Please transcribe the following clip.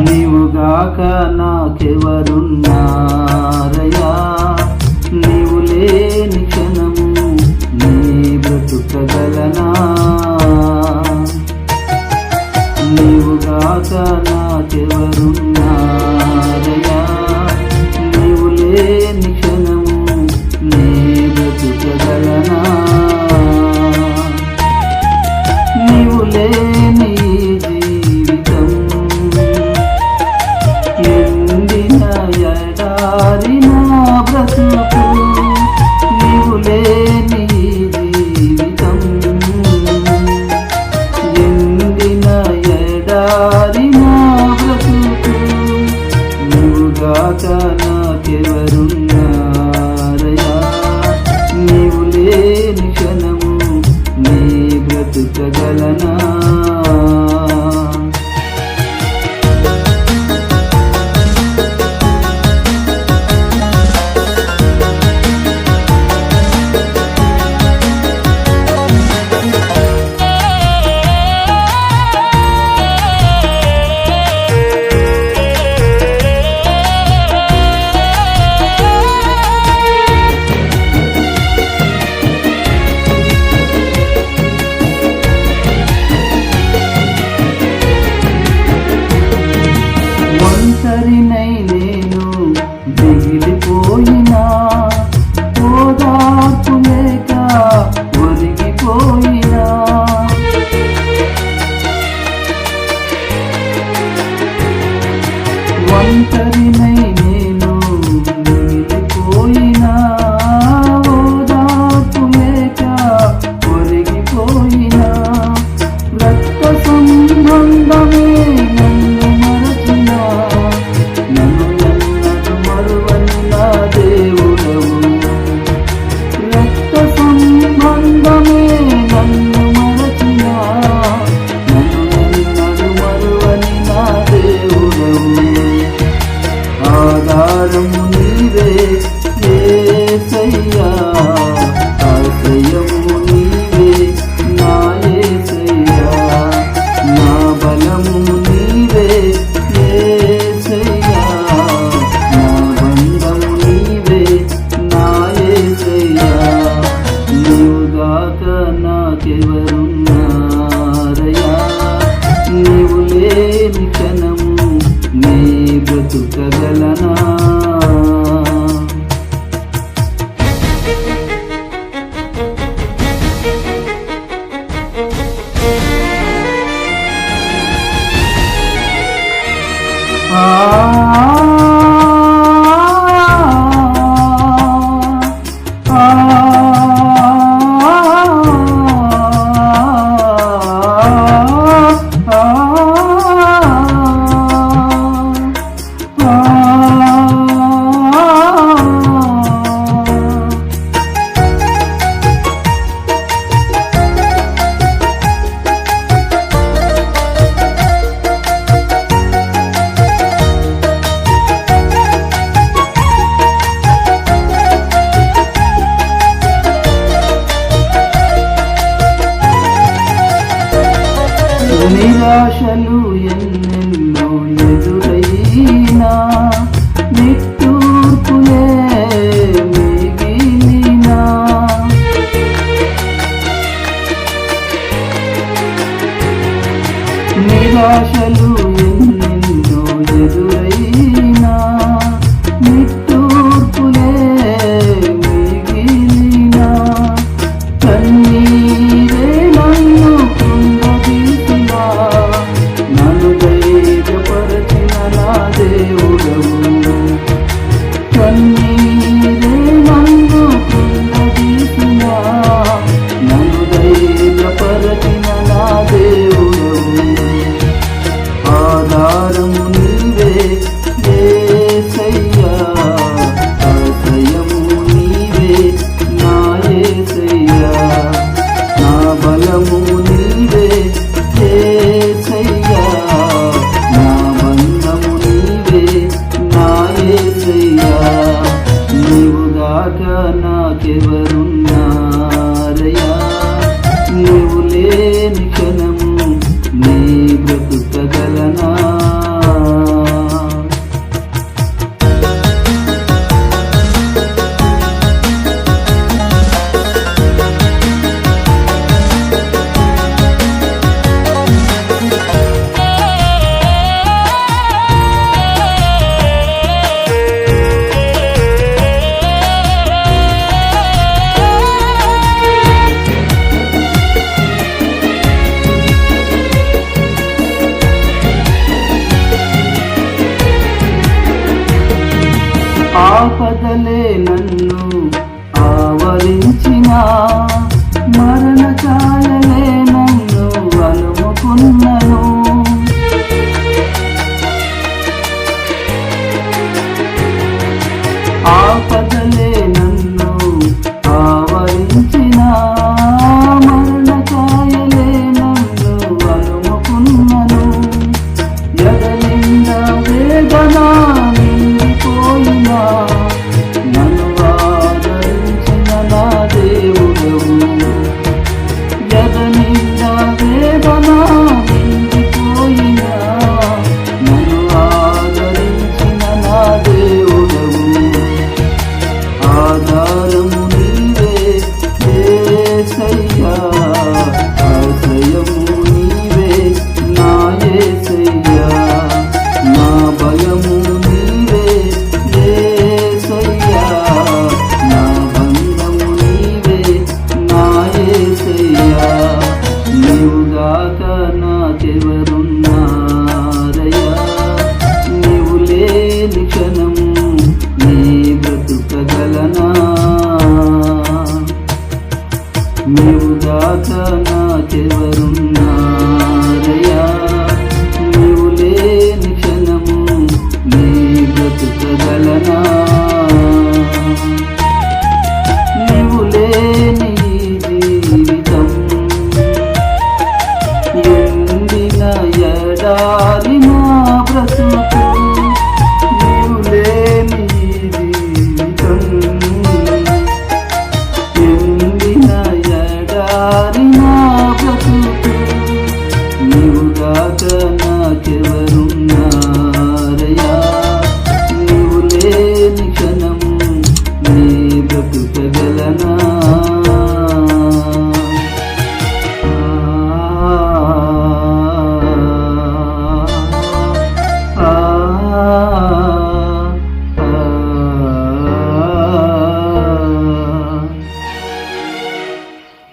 నీవుగాక నాకెవరున్నారయ్యా, నీవు లేని క్షణము నీ బ్రతుకగలనా? నీవుగాక నాకెవరున్నారయ్యా, నీవు లేని క్షణము నీ బ్రతుకగలనా? నీవు లేని బ్రతుకు, నీవు లేని జీవితం ఎండిన ఎడారి నా బ్రతుకు. నీవుగాక నాకెవరున్నారయ్యా, నీవు లేని క్షణము నీ బ్రతుకగలనా? ఒంటరినై నేను దిగిలిపోయినా, ఓదార్పు లేక ఒరిగిపోయినా, ఒంటరినై నేను దిగిలిపోయినా, ఓదార్పు లేక ఒరిగిపోయినా, రక్త సంబంధమే ఆధారము నీవే యేసయ్యా, ఆశ్రయము నీవే నా యేసయ్యా, నా బలము నీవే యేసయ్యా, నా బంధము నీవే నా యేసయ్యా. నీవుగాక నాకెవరున్నారయ్యా, నీవు లేని క్షణము నీ బ్రతుకగలనా? నిరాశలు ఎన్నెన్నో ఎదురైనా, నిట్టూర్పులే మిగిలినా, నిరాశలు ఎన్నెన్నో ఎదురైనా, నిట్టూర్పులే మిగిలినా, కన్నీరే బలము నీవే యేసయ్యా, నా బంధము నీవే నా యేసయ్యా. నీవు దాకా నాకెవరున్నారయ్యా, నీవు లేని క్షణము నీ బ్రతుకగలనా. ఆపదలే నన్ను ఆవరించిన, మరణ ఛాయలే నన్ను అలుముకున్నను. ఆపదలే నన్ను ఆవరించిన, మరణ ఛాయలే నన్ను అలుముకున్నను. ఎదలింద వేదన నన్ను ఆదరించిన నా దేవుడవు, ఎదనింద వేదన నిండిపోయినా నన్ను ఆదరించిన నా దేవుడవు. ఆధారము నీవే యేసయ్యా, ఆశ్రయము నీవే నా యేసయ్యా, నా బలము నీవే యేసయ్యా, నా బంధము నీవే నా యేసయ్యా. నీవు గాక నాకెవరున్నారయ్యా, నీవు లేని క్షణము నీ బ్రతుకగలనా. నీవు గాక నాకెవరున్నారయ్యా, నీవు లేని క్షణము నీ బ్రతుకగలనా. నీవు లేని జీవితం ఎండిన ఎడారి